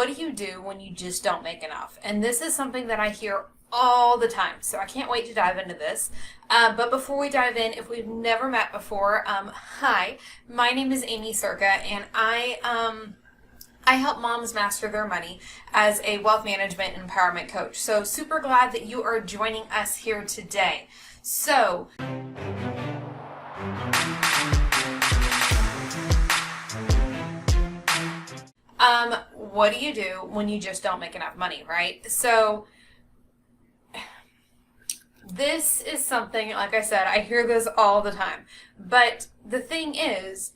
what do you do when you just don't make enough? And this is something that I hear all the time, so I can't wait to dive into this. But before we dive in, if we've never met before, hi, my name is Amy Circa, and I help moms master their money as a wealth management and empowerment coach. So super glad that you are joining us here today. So what do you do when you just don't make enough money, right? So this is something, like I said, I hear this all the time. But the thing is,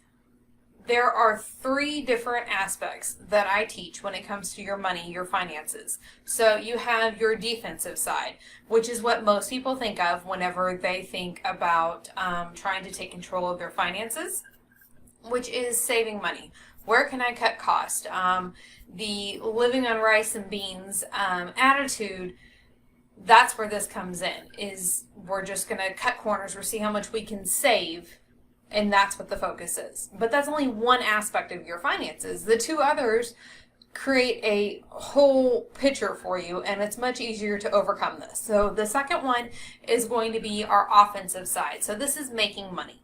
there are 3 different aspects that I teach when it comes to your money, your finances. So you have your defensive side, which is what most people think of whenever they think about trying to take control of their finances, which is saving money. Where can I cut cost? The living on rice and beans attitude, that's where this comes in, is we're just going to cut corners, we'll see how much we can save, and that's what the focus is. But that's only one aspect of your finances. The 2 others create a whole picture for you, and it's much easier to overcome this. So the second one is going to be our offensive side. So this is making money.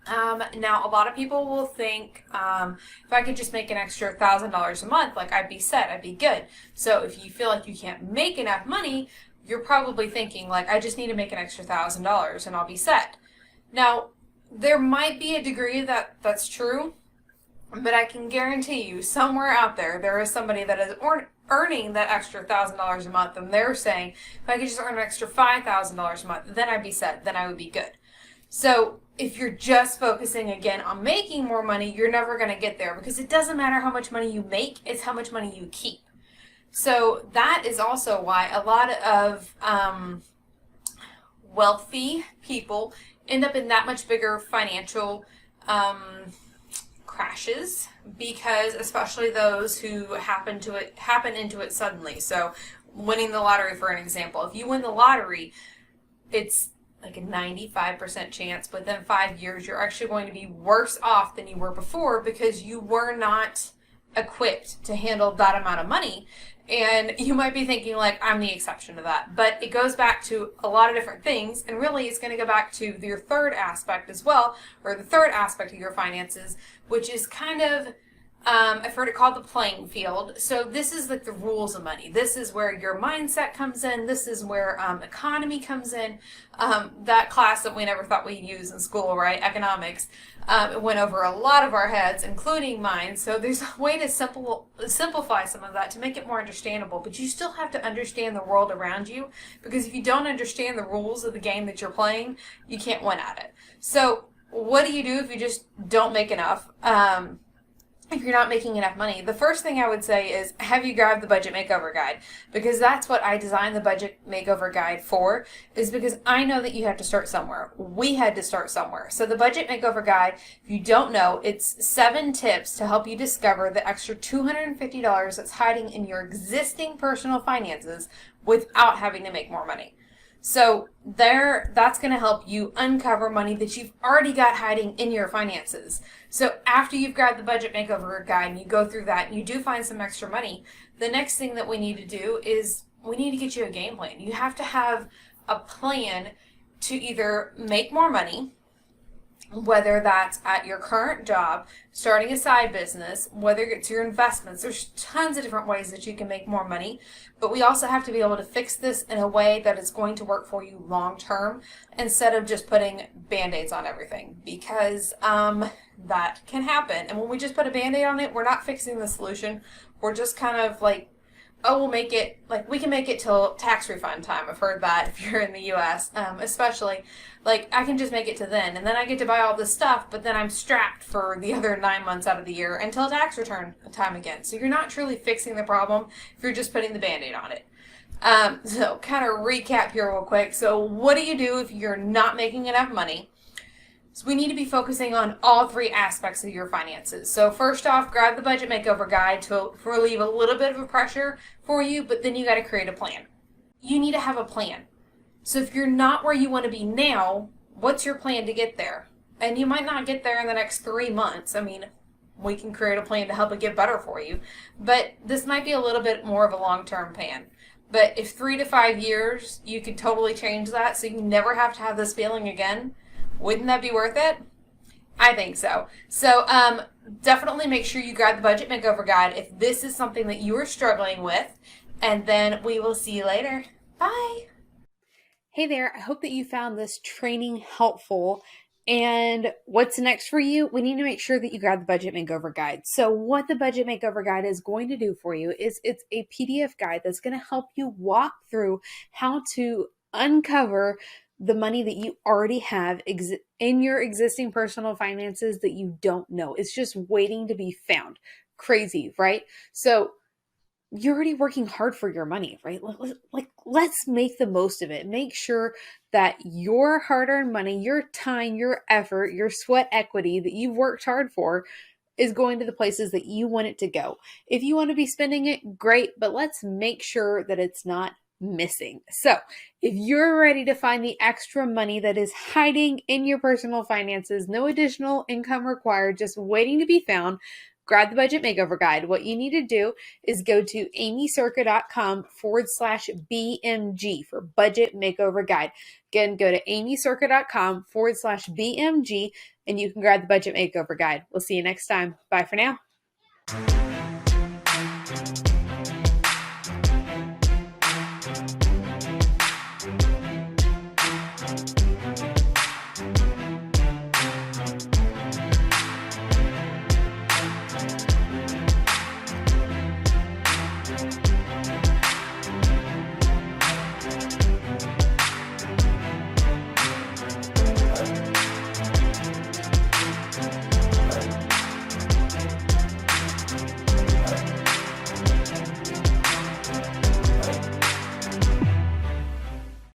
Now, a lot of people will think, if I could just make an extra $1,000 a month, like I'd be set, I'd be good. So if you feel like you can't make enough money, you're probably thinking, like, I just need to make an extra $1,000 and I'll be set. Now, there might be a degree that that's true, but I can guarantee you somewhere out there, there is somebody that is earning that extra $1,000 a month, and they're saying, if I could just earn an extra $5,000 a month, then I'd be set, then I would be good. So if you're just focusing again on making more money, you're never going to get there, because it doesn't matter how much money you make, it's how much money you keep. So that is also why a lot of wealthy people end up in that much bigger financial crashes, because especially those who happen into it suddenly. So winning the lottery, for an example, if you win the lottery, it's like a 95% chance within 5 years you're actually going to be worse off than you were before, because you were not equipped to handle that amount of money. And you might be thinking, like, I'm the exception to that. But it goes back to a lot of different things, and really it's going to go back to your third aspect as well, or the third aspect of your finances, which is kind of, I've heard it called the playing field. So this is like the rules of money. This is where your mindset comes in. This is where economy comes in. That class that we never thought we'd use in school, right? Economics. It went over a lot of our heads, including mine. So there's a way to simplify some of that to make it more understandable. But you still have to understand the world around you, because if you don't understand the rules of the game that you're playing, you can't win at it. So what do you do if you just don't make enough? If you're not making enough money, the first thing I would say is, have you grabbed the Budget Makeover Guide? Because that's what I designed the Budget Makeover Guide for, is because I know that you have to start somewhere. We had to start somewhere. So the Budget Makeover Guide, if you don't know, it's 7 tips to help you discover the extra $250 that's hiding in your existing personal finances without having to make more money. So that's going to help you uncover money that you've already got hiding in your finances. So after you've grabbed the Budget Makeover Guide and you go through that and you do find some extra money, the next thing that we need to do is we need to get you a game plan. You have to have a plan to either make more money, whether that's at your current job, starting a side business, whether it's your investments. There's tons of different ways that you can make more money, but we also have to be able to fix this in a way that is going to work for you long term, instead of just putting band-aids on everything, because that can happen. And when we just put a band-aid on it, we're not fixing the solution. We're just kind of like, oh, we'll make it, like, we can make it till tax refund time. I've heard that if you're in the U.S., especially, like, I can just make it to then, and then I get to buy all this stuff, but then I'm strapped for the other 9 months out of the year until tax return time again. So you're not truly fixing the problem if you're just putting the Band-Aid on it. So kind of recap here real quick. So what do you do if you're not making enough money? So we need to be focusing on all 3 aspects of your finances. So first off, grab the Budget Makeover Guide to relieve a little bit of a pressure for you, but then you got to create a plan. You need to have a plan. So if you're not where you want to be now, what's your plan to get there? And you might not get there in the next 3 months. I mean, we can create a plan to help it get better for you. But this might be a little bit more of a long-term plan. But if 3 to 5 years, you could totally change that so you never have to have this feeling again, wouldn't that be worth it? I think so. So definitely make sure you grab the Budget Makeover Guide if this is something that you are struggling with. And then we will see you later. Bye. Hey there, I hope that you found this training helpful. And what's next for you? We need to make sure that you grab the Budget Makeover Guide. So, what the Budget Makeover Guide is going to do for you is it's a PDF guide that's going to help you walk through how to uncover the money that you already have in your existing personal finances that you don't know. It's just waiting to be found. Crazy, right? So, you're already working hard for your money, right? Like, let's make the most of it. Make sure that your hard-earned money, your time, your effort, your sweat equity that you've worked hard for is going to the places that you want it to go. If you want to be spending it, great, but let's make sure that it's not missing. So, if you're ready to find the extra money that is hiding in your personal finances, no additional income required, just waiting to be found, grab the Budget Makeover Guide. What you need to do is go to amycirca.com/BMG for Budget Makeover Guide. Again, go to amycirca.com/BMG and you can grab the Budget Makeover Guide. We'll see you next time. Bye for now.